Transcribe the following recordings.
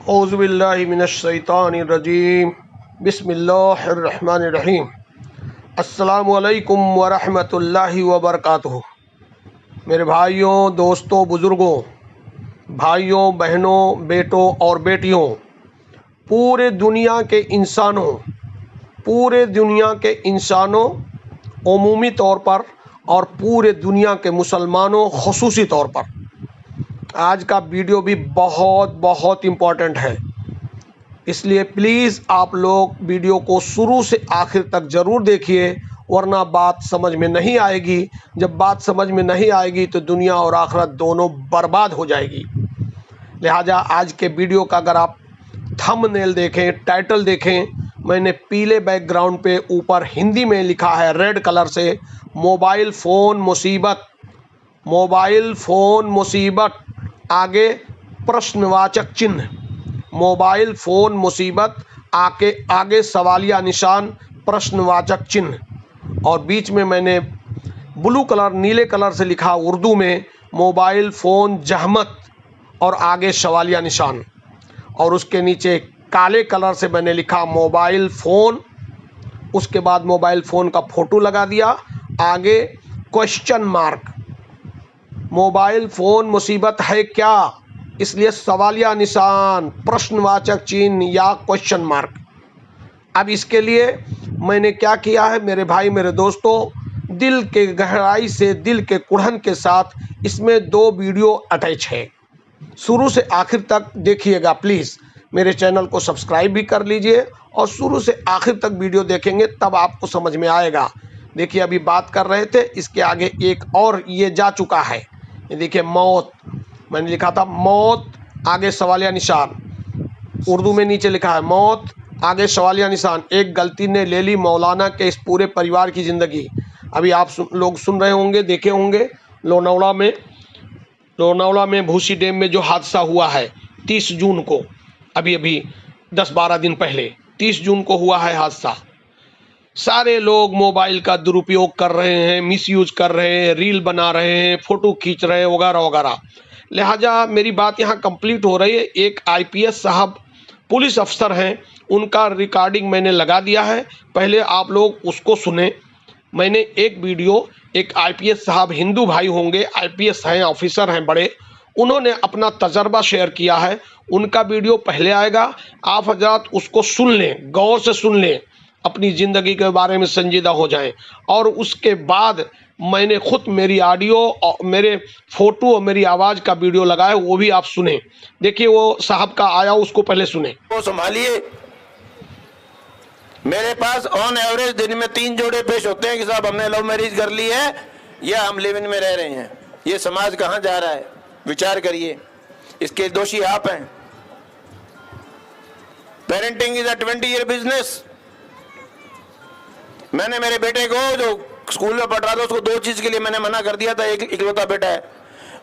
औज़ुबिल्लाहिमिनश्शैतानिर्रजीम बिस्मिल्लाहिर्रहमानिर्रहीम। अस्सलामुअलैकुम वरहमतुल्लाहि वबरकातुहू। मेरे भाइयों, दोस्तों, बुज़ुर्गों, भाइयों, बहनों, बेटों और बेटियों, पूरे दुनिया के इंसानों उमूमी तौर पर और पूरे दुनिया के मुसलमानों ख़ुसूसी तौर पर आज का वीडियो भी बहुत इम्पॉर्टेंट है। इसलिए प्लीज़ आप लोग वीडियो को शुरू से आखिर तक ज़रूर देखिए, वरना बात समझ में नहीं आएगी। जब बात समझ में नहीं आएगी तो दुनिया और आखिरत दोनों बर्बाद हो जाएगी। लिहाजा आज के वीडियो का अगर आप थंबनेल देखें, टाइटल देखें, मैंने पीले बैकग्राउंड पे ऊपर हिंदी में लिखा है रेड कलर से, मोबाइल फ़ोन मुसीबत, आगे प्रश्नवाचक चिन्ह। मोबाइल फ़ोन मुसीबत, आगे सवालिया निशान, प्रश्नवाचक चिन्ह, और बीच में मैंने नीले कलर से लिखा उर्दू में मोबाइल फ़ोन जहमत और आगे सवालिया निशान, और उसके नीचे काले कलर से मैंने लिखा मोबाइल फ़ोन, उसके बाद मोबाइल फ़ोन का फ़ोटो लगा दिया, आगे क्वेश्चन मार्क। मोबाइल फ़ोन मुसीबत है क्या, इसलिए सवालिया निशान, प्रश्नवाचक चिन्ह या क्वेश्चन मार्क। अब इसके लिए मैंने क्या किया है मेरे भाई, मेरे दोस्तों, दिल के गहराई से, दिल के कुढ़न के साथ इसमें 2 वीडियो अटैच है। शुरू से आखिर तक देखिएगा प्लीज़। मेरे चैनल को सब्सक्राइब भी कर लीजिए और शुरू से आखिर तक वीडियो देखेंगे तब आपको समझ में आएगा। देखिए, अभी बात कर रहे थे, इसके आगे एक और ये जा चुका है। ये देखिए, मौत, मैंने लिखा था मौत, आगे सवालिया निशान, उर्दू में नीचे लिखा है मौत, आगे सवालिया निशान। एक गलती ने ले ली मौलाना के इस पूरे परिवार की ज़िंदगी। अभी आप लोग सुन रहे होंगे, देखे होंगे, लोनावला में भूसी डैम में जो हादसा हुआ है 30 जून को, अभी 10-12 दिन पहले 30 जून को हुआ है हादसा। सारे लोग मोबाइल का दुरुपयोग कर रहे हैं, मिसयूज कर रहे हैं, रील बना रहे हैं, फ़ोटो खींच रहे हैं, वगैरह वगैरह। लिहाजा मेरी बात यहाँ कंप्लीट हो रही है। एक आईपीएस साहब पुलिस अफसर हैं, उनका रिकॉर्डिंग मैंने लगा दिया है, पहले आप लोग उसको सुने। मैंने एक वीडियो, एक आईपीएस साहब, हिंदू भाई होंगे, आईपीएस हैं, ऑफिसर हैं बड़े, उन्होंने अपना तजर्बा शेयर किया है, उनका वीडियो पहले आएगा। आप हजरात उसको सुन लें, गौर से सुन लें, अपनी ज़िंदगी के बारे में संजीदा हो जाएं। और उसके बाद मैंने खुद मेरी ऑडियो और मेरे फ़ोटो और मेरी आवाज़ का वीडियो लगाया, वो भी आप सुने। देखिए, वो साहब का आया, उसको पहले सुने। वो संभालिए। मेरे पास ऑन एवरेज दिन में 3 जोड़े पेश होते हैं कि साहब हमने लव मैरिज कर ली है या हम लिव इन में रह रहे हैं। ये समाज कहाँ जा रहा है, विचार करिए। इसके दोषी आप हैं। Parenting is a 20-year business. मैंने मेरे बेटे को, जो स्कूल में पढ़ रहा था, उसको 2 चीज के लिए मैंने मना कर दिया था। एक इकलौता बेटा है,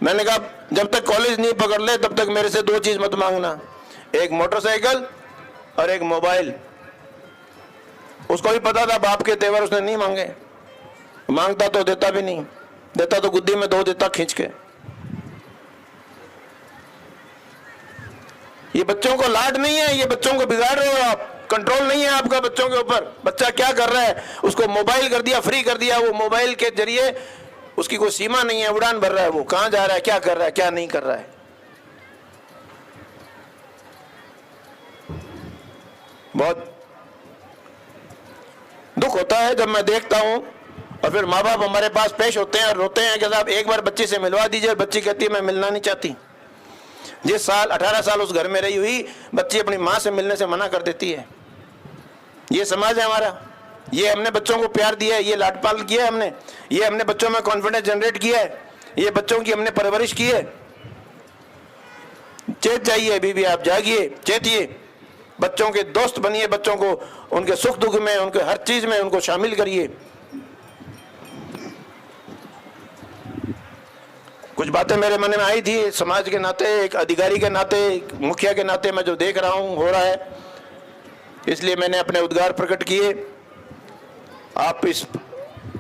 मैंने कहा जब तक कॉलेज नहीं पकड़ ले तब तक मेरे से 2 चीज मत मांगना, एक मोटरसाइकिल और एक मोबाइल। उसको भी पता था बाप के तेवर, उसने नहीं मांगे। मांगता तो देता भी नहीं, देता तो गुद्दी में 2 देता खींच के। ये बच्चों को लाड नहीं है, ये बच्चों को बिगाड़ रहे हो आप। कंट्रोल नहीं है आपका बच्चों के ऊपर। बच्चा क्या कर रहा है, उसको मोबाइल कर दिया, फ्री कर दिया। वो मोबाइल के जरिए उसकी कोई सीमा नहीं है, उड़ान भर रहा है। वो कहां जा रहा है, क्या कर रहा है, क्या नहीं कर रहा है। बहुत दुख होता है जब मैं देखता हूं, और फिर माँ बाप हमारे पास पेश होते हैं और रोते हैं कि साहब एक बार बच्ची से मिलवा दीजिए, और बच्ची कहती है मैं मिलना नहीं चाहती। जिस साल 18 साल उस घर में रही हुई बच्ची अपनी माँ से मिलने से मना कर देती है। ये समाज है हमारा। ये हमने बच्चों को प्यार दिया है, ये लाडपाल किया है हमने, ये हमने बच्चों में कॉन्फिडेंस जनरेट किया है, ये बच्चों की हमने परवरिश की है। चेत जाइए बीबी, आप जागिए, चेतिए, बच्चों के दोस्त बनिए, बच्चों को उनके सुख दुख में, उनके हर चीज में उनको शामिल करिए। कुछ बातें मेरे मन में आई थी समाज के नाते, एक अधिकारी के नाते, एक मुखिया के नाते, मैं जो देख रहा हूं हो रहा है, इसलिए मैंने अपने उद्गार प्रकट किए। आप इस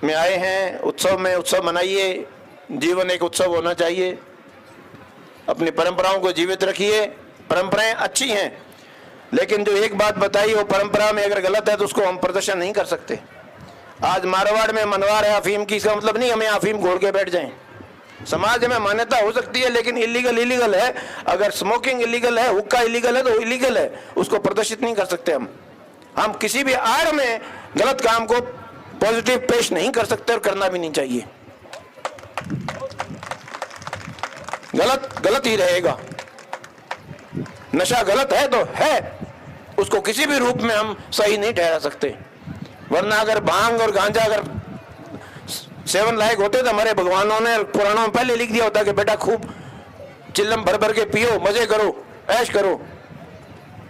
में आए हैं, उत्सव में, उत्सव मनाइए। जीवन एक उत्सव होना चाहिए। अपनी परंपराओं को जीवित रखिए। परंपराएं अच्छी हैं, लेकिन जो एक बात बताई वो परंपरा में अगर गलत है तो उसको हम प्रदर्शन नहीं कर सकते। आज मारवाड़ में मनवार है अफीम की, इसका मतलब नहीं हमें अफीम घोल के बैठ जाएं। समाज में मान्यता हो सकती है, लेकिन इलीगल है। अगर स्मोकिंग इलीगल है, हुक्का इलीगल है, तो इलीगल है, उसको प्रदर्शित नहीं कर सकते हम किसी भी आड़ में गलत काम को पॉजिटिव पेश नहीं कर सकते और करना भी नहीं चाहिए। गलत ही रहेगा। नशा गलत है तो है, उसको किसी भी रूप में हम सही नहीं ठहरा सकते। वरना अगर भांग और गांजा अगर सेवन लायक होते तो हमारे भगवानों ने पुराणों में पहले लिख दिया होता कि बेटा खूब चिल्लम भर भर के पियो, मजे करो, ऐश करो।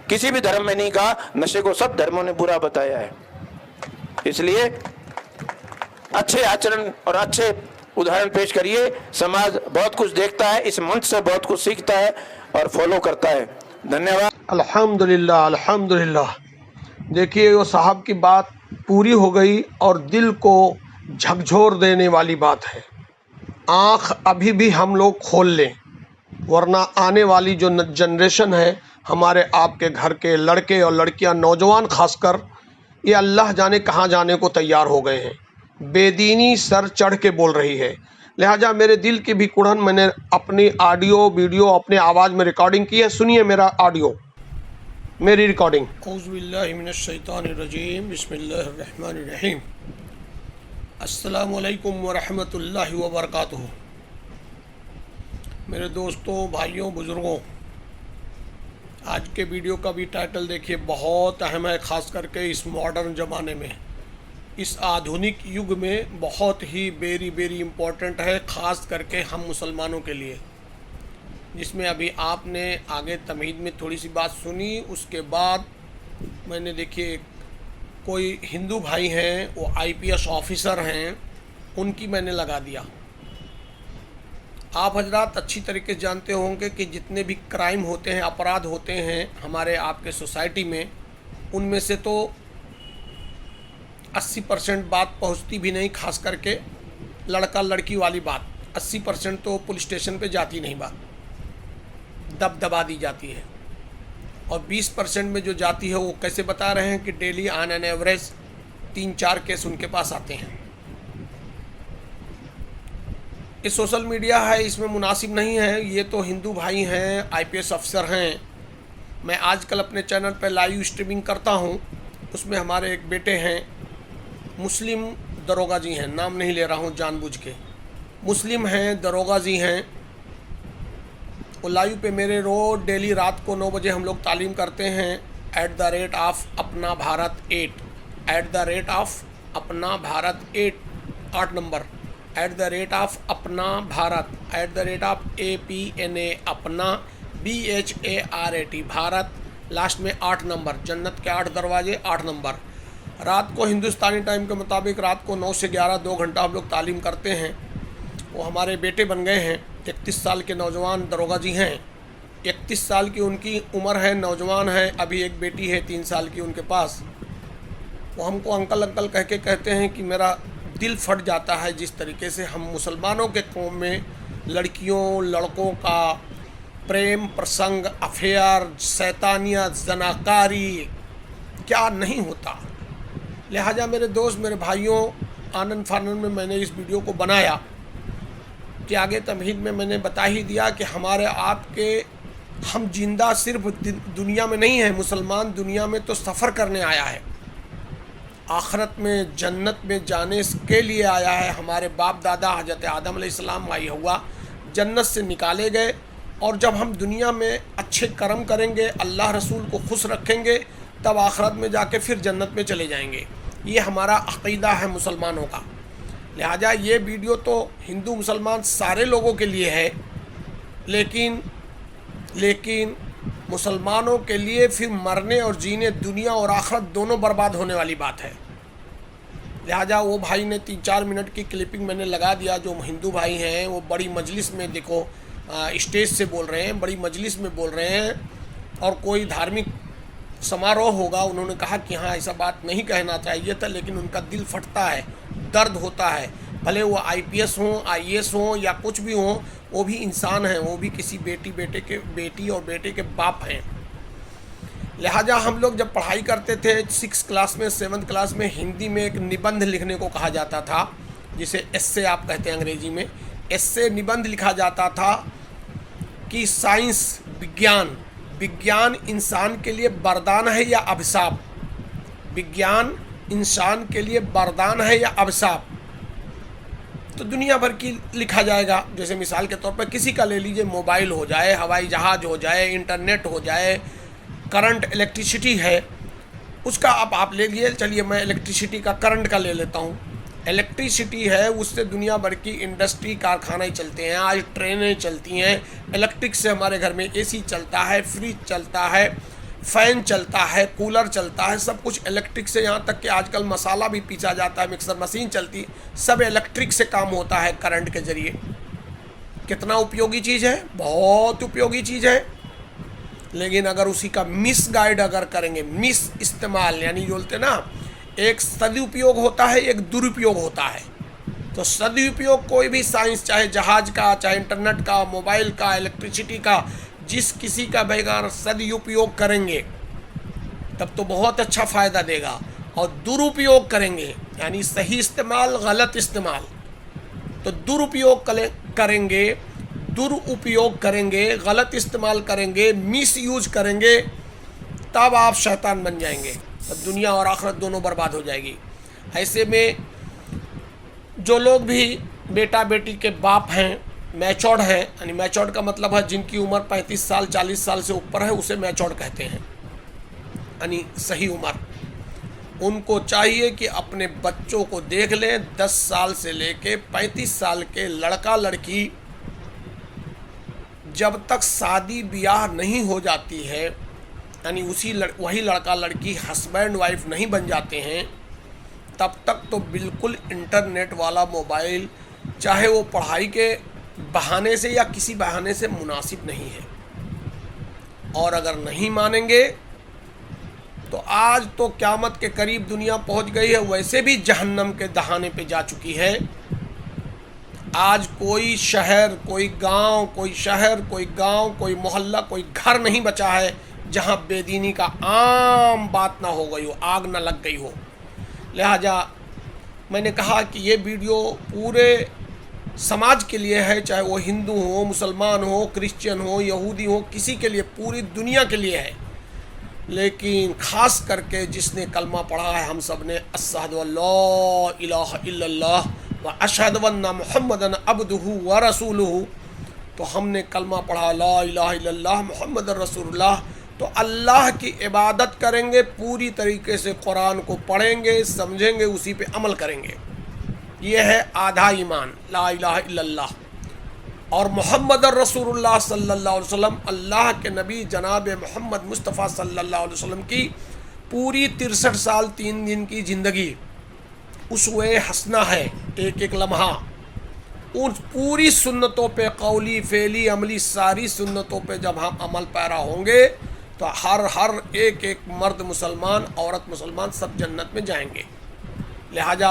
किसी भी धर्म में नहीं कहा, नशे को सब धर्मों ने बुरा बताया है। इसलिए अच्छे आचरण और अच्छे उदाहरण पेश करिए। समाज बहुत कुछ देखता है, इस मंच से बहुत कुछ सीखता है और फॉलो करता है। धन्यवाद। अल्हम्दुलिल्लाह, अल्हम्दुलिल्लाह। देखिए, वो साहब की बात पूरी हो गई और दिल को झकझोर देने वाली बात है। आँख अभी भी हम लोग खोल लें, वरना आने वाली जो जनरेशन है, हमारे आपके घर के लड़के और लड़कियां, नौजवान खासकर, ये अल्लाह जाने कहाँ जाने को तैयार हो गए हैं। बेदीनी सर चढ़ के बोल रही है। लिहाजा मेरे दिल की भी कुड़न मैंने अपनी ऑडियो वीडियो अपने आवाज़ में रिकॉर्डिंग की है। सुनिए मेरा ऑडियो, मेरी रिकॉर्डिंग। औज़ुबिल्लाहि मिनश्शैतानिर्रजीम, बिस्मिल्लाहिर्रहमानिर्रहीम। अस्सलामु अलैकुम व रहमतुल्लाहि व बरकातुहू। मेरे दोस्तों, भाइयों, बुज़ुर्गों, आज के वीडियो का भी टाइटल देखिए, बहुत अहम है। ख़ास करके इस मॉडर्न ज़माने में, इस आधुनिक युग में बहुत ही वेरी इम्पोर्टेंट है, ख़ास करके हम मुसलमानों के लिए। जिसमें अभी आपने आगे तमहीद में थोड़ी सी बात सुनी, उसके बाद मैंने देखिए कोई हिंदू भाई हैं, वो IPS ऑफिसर हैं, उनकी मैंने लगा दिया। आप हजरात अच्छी तरीके से जानते होंगे कि जितने भी क्राइम होते हैं, अपराध होते हैं हमारे आपके सोसाइटी में, उनमें से तो 80% बात पहुंचती भी नहीं। खास करके लड़का लड़की वाली बात 80% तो पुलिस स्टेशन पे जाती नहीं, बात दबा दी जाती है। और 20% में जो जाती है वो कैसे बता रहे हैं कि daily on an average 3-4 case उनके पास आते हैं। ये सोशल मीडिया है, इसमें मुनासिब नहीं है। ये तो हिंदू भाई हैं, IPS अफसर हैं। मैं आजकल अपने चैनल पर लाइव स्ट्रीमिंग करता हूँ, उसमें हमारे एक बेटे हैं, मुस्लिम दरोगा जी हैं, नाम नहीं ले रहा हूँ जानबूझ के, मुस्लिम हैं, दरोगा जी हैं। वो लाइव पे मेरे रोज़ डेली रात को 9 बजे हम लोग तालीम करते हैं। @अपना भारत 8, @अपना भारत 8 नंबर, @अपना भारत, @APNA अपना BHARAT भारत, लास्ट में 8 नंबर, जन्नत के 8 दरवाजे, 8 नंबर। रात को हिंदुस्तानी टाइम के मुताबिक रात को 9 से 11 2 घंटा हम लोग तालीम करते हैं। वो हमारे बेटे बन गए हैं, 31 साल के नौजवान दरोगा जी हैं। 31 साल की उनकी उम्र है, नौजवान है। अभी एक बेटी है 3 साल की उनके पास। वो हमको अंकल अंकल कह के कहते हैं कि मेरा दिल फट जाता है जिस तरीके से हम मुसलमानों के कौम में लड़कियों लड़कों का प्रेम प्रसंग, अफेयर, शैतानियत, जनाकारी क्या नहीं होता। लिहाजा मेरे दोस्त, मेरे भाइयों, आनंद फानन में मैंने इस वीडियो को बनाया कि आगे तमहीद में मैंने बता ही दिया कि हमारे आपके हम जिंदा सिर्फ दुनिया में नहीं है। मुसलमान दुनिया में तो सफ़र करने आया है, आखिरत में जन्नत में जाने के लिए आया है। हमारे बाप दादा हज़रत आदम अलैहिस्सलाम, माई हव्वा जन्नत से निकाले गए, और जब हम दुनिया में अच्छे कर्म करेंगे, अल्लाह रसूल को खुश रखेंगे, तब आखिरत में जाके फिर जन्नत में चले जाएंगे। ये हमारा अक़ीदा है मुसलमानों का। लिहाजा ये वीडियो तो हिंदू मुसलमान सारे लोगों के लिए है, लेकिन मुसलमानों के लिए फिर मरने और जीने, दुनिया और आखिरत दोनों बर्बाद होने वाली बात है। लिहाजा वो भाई ने 3-4 मिनट की क्लिपिंग मैंने लगा दिया। जो हिंदू भाई हैं वो बड़ी मजलिस में, देखो स्टेज से बोल रहे हैं, बड़ी मजलिस में बोल रहे हैं, और कोई धार्मिक समारोह होगा। उन्होंने कहा कि हाँ, ऐसा बात नहीं कहना चाहिए था, लेकिन उनका दिल फटता है, दर्द होता है भले वो IPS हों, IAS हों या कुछ भी हों, वो भी इंसान हैं, वो भी किसी बेटी और बेटे के बाप हैं। लिहाजा हम लोग जब पढ़ाई करते थे 6 क्लास में 7th क्लास में, हिंदी में एक निबंध लिखने को कहा जाता था, जिसे एस्से आप कहते हैं अंग्रेजी में। एस्से निबंध लिखा जाता था कि साइंस, विज्ञान इंसान के लिए वरदान है या अभिशाप, विज्ञान इंसान के लिए वरदान है या अभिशाप। तो दुनिया भर की लिखा जाएगा। जैसे मिसाल के तौर पर किसी का ले लीजिए, मोबाइल हो जाए, हवाई जहाज़ हो जाए, इंटरनेट हो जाए, करंट इलेक्ट्रिसिटी है, उसका आप ले लिए। चलिए मैं इलेक्ट्रिसिटी का, करंट का ले लेता हूँ। इलेक्ट्रिसिटी है, उससे दुनिया भर की इंडस्ट्री, कारखाने चलते हैं, आज ट्रेनें चलती हैं, इलेक्ट्रिक से हमारे घर में AC चलता है, फ्रिज चलता है, फ़ैन चलता है, कूलर चलता है, सब कुछ इलेक्ट्रिक से। यहाँ तक कि आजकल मसाला भी पीसा जाता है, मिक्सर मशीन चलती, सब इलेक्ट्रिक से काम होता है, करंट के ज़रिए। कितना उपयोगी चीज़ है, बहुत उपयोगी चीज़ है। लेकिन अगर उसी का मिसगाइड अगर करेंगे, मिस इस्तेमाल, यानी बोलते ना, एक सदुपयोग होता है, एक दुरुपयोग होता है। तो सदुपयोग कोई भी साइंस, चाहे जहाज़ का, चाहे इंटरनेट का, मोबाइल का, इलेक्ट्रिसिटी का, जिस किसी का बेकार सदुपयोग करेंगे तब तो बहुत अच्छा फ़ायदा देगा। और दुरुपयोग करेंगे, यानी सही इस्तेमाल, गलत इस्तेमाल, तो दुरुपयोग करेंगे, गलत इस्तेमाल करेंगे, मिस यूज करेंगे, तब आप शैतान बन जाएंगे, तब दुनिया और आखिरत दोनों बर्बाद हो जाएगी। ऐसे में जो लोग भी बेटा बेटी के बाप हैं, मैच्योर्ड हैं, यानी मैच्योर्ड का मतलब है जिनकी उम्र 35 साल 40 साल से ऊपर है, उसे मैच्योर्ड कहते हैं, यानी सही उम्र। उनको चाहिए कि अपने बच्चों को देख लें, 10 साल से लेके 35 साल के लड़का लड़की जब तक शादी ब्याह नहीं हो जाती है, यानी वही लड़का लड़की हस्बैंड वाइफ नहीं बन जाते हैं, तब तक तो बिल्कुल इंटरनेट वाला मोबाइल, चाहे वो पढ़ाई के बहाने से या किसी बहाने से, मुनासिब नहीं है। और अगर नहीं मानेंगे तो आज तो क़यामत के करीब दुनिया पहुंच गई है, वैसे भी जहन्नम के दहाने पे जा चुकी है। आज कोई शहर, कोई गांव, कोई मोहल्ला, कोई घर नहीं बचा है जहां बेदीनी का आम बात ना हो गई हो, आग ना लग गई हो। लिहाजा मैंने कहा कि ये वीडियो पूरे समाज के लिए है, चाहे वो हिंदू हो, मुसलमान हो, क्रिश्चियन हो, यहूदी हो, किसी के लिए, पूरी दुनिया के लिए है। लेकिन ख़ास करके जिसने कलमा पढ़ा है, हम सब ने अशहदु अल्ला इलाहा इल्लल्लाह व अशहदु अन्ना मुहम्मदन अब्दुहु व रसूलुहु, तो हमने कलमा पढ़ा ला इलाहा इल्लल्लाह मुहम्मदुर रसूलुल्लाह, तो अल्लाह की इबादत करेंगे, पूरी तरीके से कुरान को पढ़ेंगे, समझेंगे, उसी पे अमल करेंगे। ये है आधा ईमान, ला इलाहा इल्लल्लाह। और मोहम्मद रसूलुल्लाह सल्लल्लाहु अलैहि वसल्लम, अल्लाह के नबी जनाब मोहम्मद मुस्तफ़ा सल्लल्लाहु अलैहि वसल्लम की पूरी 63 साल 3 दिन की ज़िंदगी उसवे हसना है, एक एक लम्हा उन पूरी सुन्नतों पे, कौली फ़ेली अमली सारी सुन्नतों पे जब हम अमल पैरा होंगे तो हर एक एक मर्द मुसलमान, औरत मुसलमान सब जन्नत में जाएंगे। लिहाजा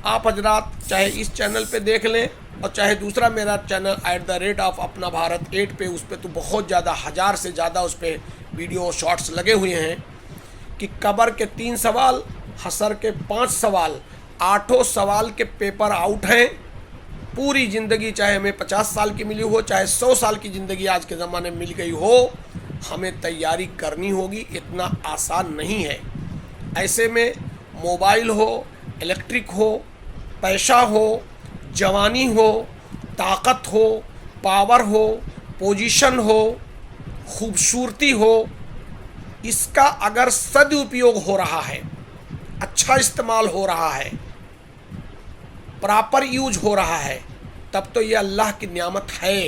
आप हजरात चाहे इस चैनल पे देख लें और चाहे दूसरा मेरा चैनल @ऑफ अपना भारत 8 पे, उस पर तो बहुत ज़्यादा, 1000 से ज़्यादा उस पर वीडियो शॉर्ट्स लगे हुए हैं कि कब्र के 3 सवाल, हशर के 5 सवाल, 8 सवाल के पेपर आउट हैं। पूरी ज़िंदगी, चाहे हमें 50 साल की मिली हो, चाहे 100 साल की ज़िंदगी आज के ज़माने में मिल गई हो, हमें तैयारी करनी होगी, इतना आसान नहीं है। ऐसे में मोबाइल हो, इलेक्ट्रिक हो, पैसा हो, जवानी हो, ताकत हो, पावर हो, पोजीशन हो, खूबसूरती हो, इसका अगर सदुपयोग हो रहा है, अच्छा इस्तेमाल हो रहा है, प्रॉपर यूज हो रहा है, तब तो ये अल्लाह की नियामत है।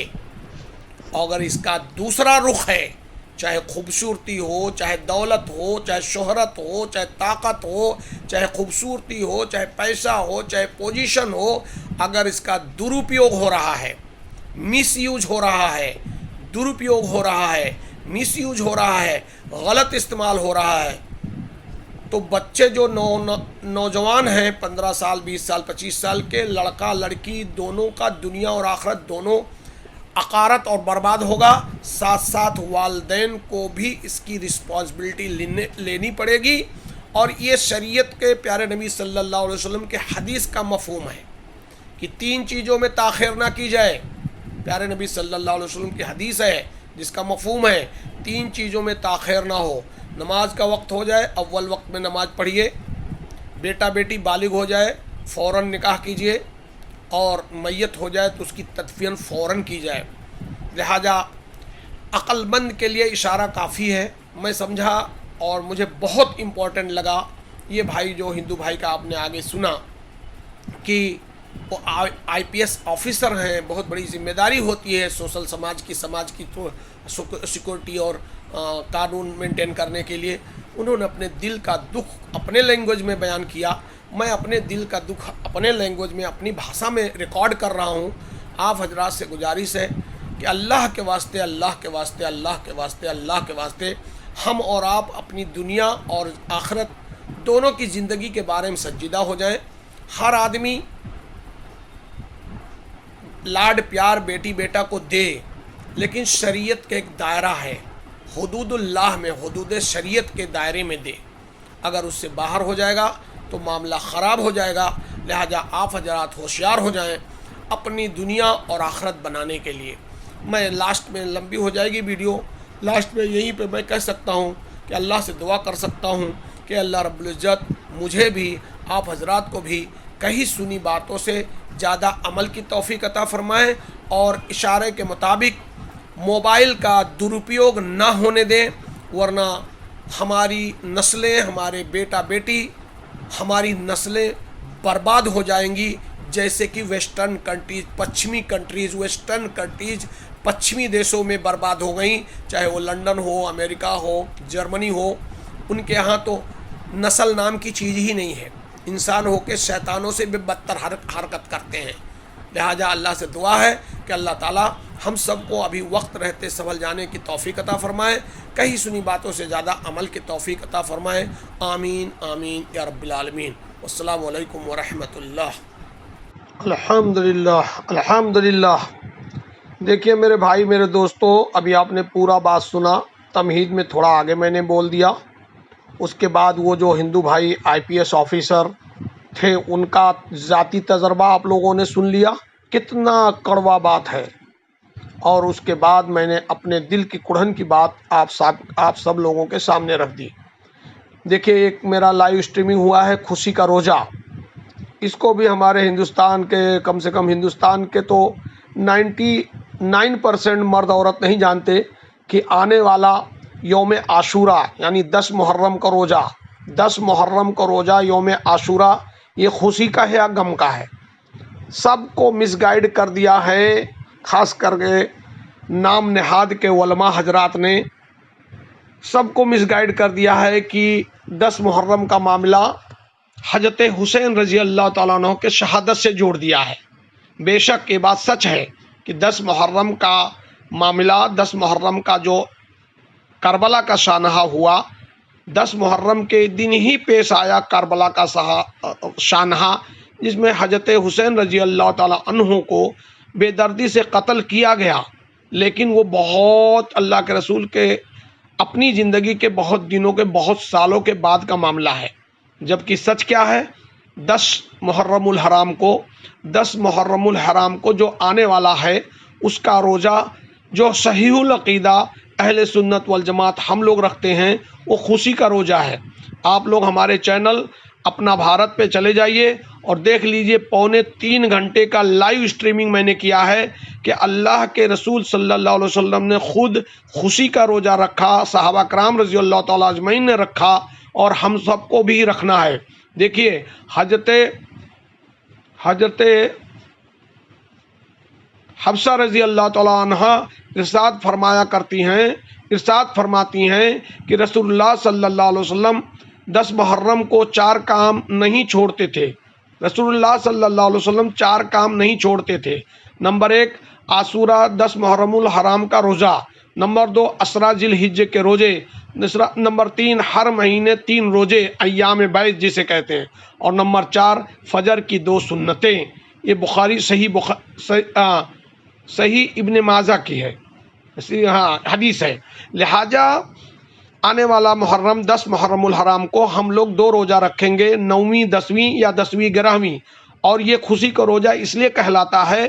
अगर इसका दूसरा रुख है, चाहे खूबसूरती हो, चाहे दौलत हो, चाहे शोहरत हो, चाहे ताकत हो, चाहे खूबसूरती हो, चाहे पैसा हो, चाहे पोजीशन हो, अगर इसका दुरुपयोग हो रहा है, मिसयूज हो रहा है, दुरुपयोग हो रहा है, मिसयूज हो रहा है, गलत इस्तेमाल हो रहा है, तो बच्चे जो नौजवान हैं 15 साल 20 साल 25 साल के, लड़का लड़की दोनों का दुनिया और आखिरत दोनों अकारत और बर्बाद होगा। साथ साथ वालिदैन को भी इसकी रिस्पॉन्सिबिलिटी लेनी पड़ेगी। और ये शरीयत के प्यारे नबी सल्लल्लाहु अलैहि वसल्लम के हदीस का मफहूम है कि 3 चीज़ों में ताख़िर ना की जाए। प्यारे नबी सल्लल्लाहु अलैहि वसल्लम की हदीस है जिसका मफहूम है 3 चीज़ों में ताख़िर ना हो। नमाज का वक्त हो जाए, अव्वल वक्त में नमाज पढ़िए। बेटा बेटी बालिग हो जाए, फ़ौरन निकाह कीजिए। और मैयत हो जाए तो उसकी तदफीन फ़ौरन की जाए। लिहाजा अक्लमंद के लिए इशारा काफ़ी है, मैं समझा। और मुझे बहुत इम्पोर्टेंट लगा ये भाई, जो हिंदू भाई का आपने आगे सुना कि वो IPS ऑफिसर हैं, बहुत बड़ी जिम्मेदारी होती है सोशल समाज की तो सिक्योरिटी और कानून मेंटेन करने के लिए। उन्होंने अपने दिल का दुख अपने लैंग्वेज में बयान किया। मैं अपने दिल का दुख अपने लैंग्वेज में, अपनी भाषा में रिकॉर्ड कर रहा हूँ। आप हजरात से गुजारिश है कि अल्लाह के वास्ते, अल्लाह के वास्ते, अल्लाह के वास्ते, अल्लाह के वास्ते हम और आप अपनी दुनिया और आखिरत दोनों की ज़िंदगी के बारे में संजीदा हो जाएं। हर आदमी लाड प्यार बेटी बेटा को दे, लेकिन शरीयत का एक दायरा है, हुदूदुल्लाह में, हुदूद शरीयत के दायरे में दे। अगर उससे बाहर हो जाएगा तो मामला ख़राब हो जाएगा। लिहाजा आप हजरात होशियार हो जाएं अपनी दुनिया और आखिरत बनाने के लिए। मैं लास्ट में, लंबी हो जाएगी वीडियो, लास्ट में यहीं पे मैं कह सकता हूँ कि अल्लाह से दुआ कर सकता हूँ कि अल्लाह रब्बुल इज़्ज़त मुझे भी, आप हजरात को भी कहीं सुनी बातों से ज़्यादा अमल की तौफीक अता फ़रमाएँ और इशारे के मुताबिक मोबाइल का दुरुपयोग ना होने दें, वरना हमारी नस्लें, हमारे बेटा बेटी, हमारी नस्लें बर्बाद हो जाएंगी। जैसे कि वेस्टर्न कंट्रीज़ पश्चिमी देशों में बर्बाद हो गई, चाहे वो लंदन हो, अमेरिका हो, जर्मनी हो। उनके यहाँ तो नस्ल नाम की चीज़ ही नहीं है। इंसान हो के शैतानों से भी बदतर हरकत करते हैं। लिहाजा अल्लाह से दुआ है कि अल्लाह ताला हम सबको अभी वक्त रहते संभल जाने की तौफीक अता फ़रमाए, कहीं सुनी बातों से ज़्यादा अमल की तौफीक अता फ़रमाए। आमीन आमीन या रब्बिल आलमीन। अस्सलामु अलैकुम व रहमतुल्लाह। अल्हम्दुलिल्लाह अल्हम्दुलिल्लाह। देखिए मेरे भाई, मेरे दोस्तों, अभी आपने पूरा बात सुना। तमहीद में थोड़ा आगे मैंने बोल दिया। उसके बाद वो जो हिंदू भाई IPS ऑफिसर थे, उनका ज़ाती तजर्बा आप लोगों ने सुन लिया, कितना कड़वा बात है। और उसके बाद मैंने अपने दिल की कुढ़न की बात आप सब लोगों के सामने रख दी। देखिए, एक मेरा लाइव स्ट्रीमिंग हुआ है खुशी का रोज़ा। इसको भी हमारे हिंदुस्तान के, कम से कम हिंदुस्तान के तो 99% मर्द औरत नहीं जानते कि आने वाला यौम आशूरा यानी 10 मुहर्रम का रोज़ा, 10 मुहर्रम का रोज़ा यौम आशूरा, ये खुशी का है या गम का है? सबको मिसगाइड कर दिया है, ख़ास करके नाम नेहाद के उलमा हजरात ने सबको मिसगाइड कर दिया है कि 10 मुहर्रम का मामला हजरत हुसैन रज़ी अल्लाह ताला अन्हु के शहादत से जोड़ दिया है। बेशक ये बात सच है कि 10 मुहर्रम का मामला, 10 मुहर्रम का जो करबला का शानहा हुआ, 10 मुहर्रम के दिन ही पेश आया करबला का शानहा, जिसमें हजरत हुसैन रज़ी अल्लाह ताला अन्हु को बेदर्दी से कत्ल किया गया। लेकिन वो बहुत अल्लाह के रसूल के अपनी ज़िंदगी के बहुत दिनों के, बहुत सालों के बाद का मामला है। जबकि सच क्या है, 10 मुहर्रमुल हराम को, 10 मुहर्रमुल हराम को जो आने वाला है, उसका रोज़ा जो सहीहुल अक़ीदा अहले सुन्नत वल जमात हम लोग रखते हैं, वो खुशी का रोज़ा है। आप लोग हमारे चैनल अपना भारत पे चले जाइए और देख लीजिए, 2.25 घंटे का लाइव स्ट्रीमिंग मैंने किया है कि अल्लाह के रसूल सल्लल्लाहु अलैहि वसल्लम ने खुद खुशी का रोज़ा रखा, सहाबा कराम रज़ी अल्लाह तआला अजमईन ने रखा, और हम सबको भी रखना है। देखिए, हजरत हफ्सा रज़ी अल्लाह तआला अन्हा इरशाद फरमाती हैं कि रसूलुल्लाह सल्लल्लाहु अलैहि वसल्लम 10 मुहर्रम को 4 काम नहीं छोड़ते थे। रसूलुल्लाह सल्लल्लाहु अलैहि वसल्लम 4 काम नहीं छोड़ते थे। नंबर 1, आशूरा 10 मुहर्रमुल हराम का रोज़ा, नंबर 2 असरा जिल हिज्जे के रोजे, नंबर 3 हर महीने 3 रोजे अय्याम बैत जिसे कहते हैं, और नंबर 4 फजर की 2 सुन्नतें। ये बुखारी सही इब्न माजा की है, हाँ हदीस है। लिहाजा आने वाला मुहर्रम 10 मुहर्रमुल हराम को हम लोग 2 रोज़ा रखेंगे, 9वीं 10वीं या 10वीं 11वीं। और ये खुशी का रोज़ा इसलिए कहलाता है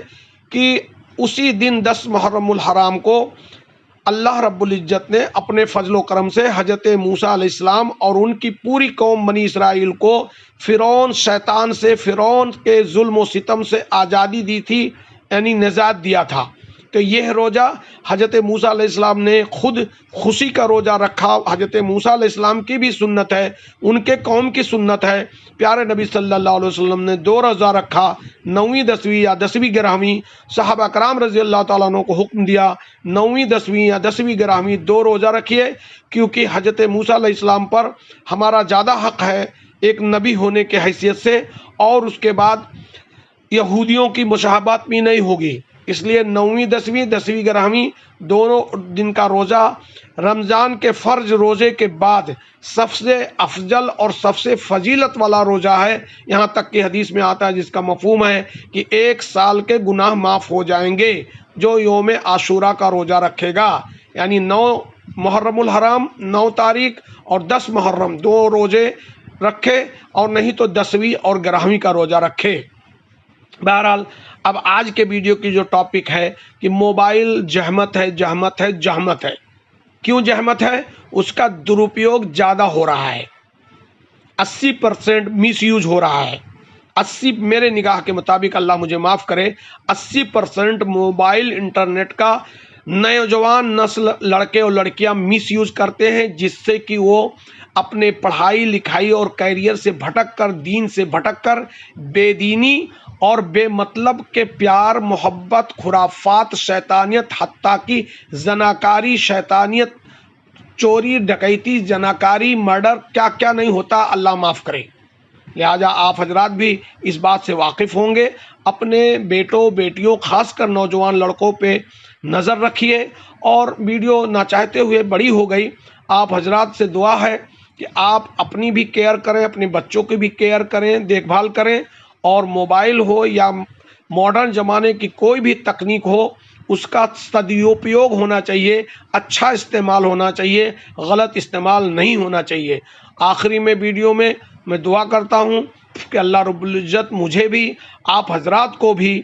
कि उसी दिन 10 मुहर्रमुल हराम को अल्लाह रब्बुल इज़्ज़त ने अपने फजल व करम से हज़रत मूसा अलैहिस्सलाम और उनकी पूरी कौम बनी इसराइल को फ़िरौन शैतान से, फ़िरौन के जुल्म व सितम से आज़ादी दी थी, यानी निजात दिया था। तो यह रोज़ा हज़रत मूसा अलैहिस्सलाम ने खुद खुशी का रोज़ा रखा। हज़रत मूसा अलैहिस्सलाम की भी सुन्नत है, उनके कौम की सुन्नत है। प्यारे नबी सल्लल्लाहु अलैहि वसल्लम ने 2 रोज़ा रखा, 9वीं 10वीं या 10वीं 11वीं। सहाबा कराम रज़ी अल्लाह तआला अन्हु को हुक्म दिया 9वीं 10वीं या 10वीं 11वीं 2 रोज़ा रखिए, क्योंकि हज़रत मूसा अलैहिस्सलाम पर हमारा ज़्यादा हक़ है एक नबी होने के हैसियत से, और उसके बाद यहूदियों की मुशाहबत भी नहीं होगी। इसलिए 9वीं 10वीं 10वीं 11वीं दोनों दिन का रोज़ा रमज़ान के फ़र्ज रोज़े के बाद सबसे अफजल और सबसे फजीलत वाला रोज़ा है। यहाँ तक कि हदीस में आता है जिसका मफ़हूम है कि 1 साल के गुनाह माफ़ हो जाएंगे जो यौम आशूरा का रोज़ा रखेगा। यानी 9 मुहर्रमुल हराम 9 तारीख और 10 मुहर्रम 2 रोज़े रखे, और नहीं तो 10वीं और 11वीं का रोज़ा रखे। बहरहाल अब आज के वीडियो की जो टॉपिक है कि मोबाइल जहमत है, जहमत है, जहमत है। क्यों जहमत है? उसका दुरुपयोग ज़्यादा हो रहा है, 80% मिसयूज हो रहा है। 80 मेरे निगाह के मुताबिक, अल्लाह मुझे माफ़ करे, 80% मोबाइल इंटरनेट का नौजवान नस्ल लड़के और लड़कियां मिसयूज करते हैं, जिससे कि वो अपने पढ़ाई लिखाई और कैरियर से भटक कर, दीन से भटक कर बेदीनी और बेमतलब के प्यार मोहब्बत, खुराफात, शैतानियत, हत्ता की जनाकारी, शैतानियत, चोरी डकैती, जनाकारी, मर्डर, क्या क्या नहीं होता, अल्लाह माफ़ करे। लिहाजा आप हजरात भी इस बात से वाकिफ़ होंगे। अपने बेटों बेटियों ख़ासकर नौजवान लड़कों पे नज़र रखिए। और वीडियो ना चाहते हुए बड़ी हो गई, आप हजरात से दुआ है कि आप अपनी भी केयर करें, अपने बच्चों की भी केयर करें, देखभाल करें। और मोबाइल हो या मॉडर्न ज़माने की कोई भी तकनीक हो, उसका सदुपयोग होना चाहिए, अच्छा इस्तेमाल होना चाहिए, गलत इस्तेमाल नहीं होना चाहिए। आखिरी में वीडियो में मैं दुआ करता हूँ कि अल्लाह रब्बुल इज़्ज़त मुझे भी, आप हजरात को भी,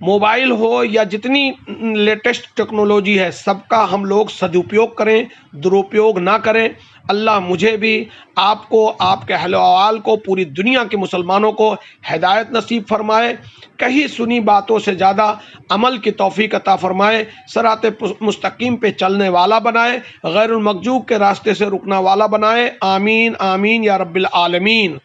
मोबाइल हो या जितनी लेटेस्ट टेक्नोलॉजी है सबका हम लोग सदुपयोग करें, दुरुपयोग ना करें। अल्लाह मुझे भी, आपको, आपके अहले अवाल को, पूरी दुनिया के मुसलमानों को हिदायत नसीब फरमाए, कहीं सुनी बातों से ज़्यादा अमल की तौफीक अता फरमाए, सराते मुस्तकीम पे चलने वाला बनाए, गैरुल मगजूब के रास्ते से रुकना वाला बनाए। आमीन आमीन या रब्बिल आलमीन।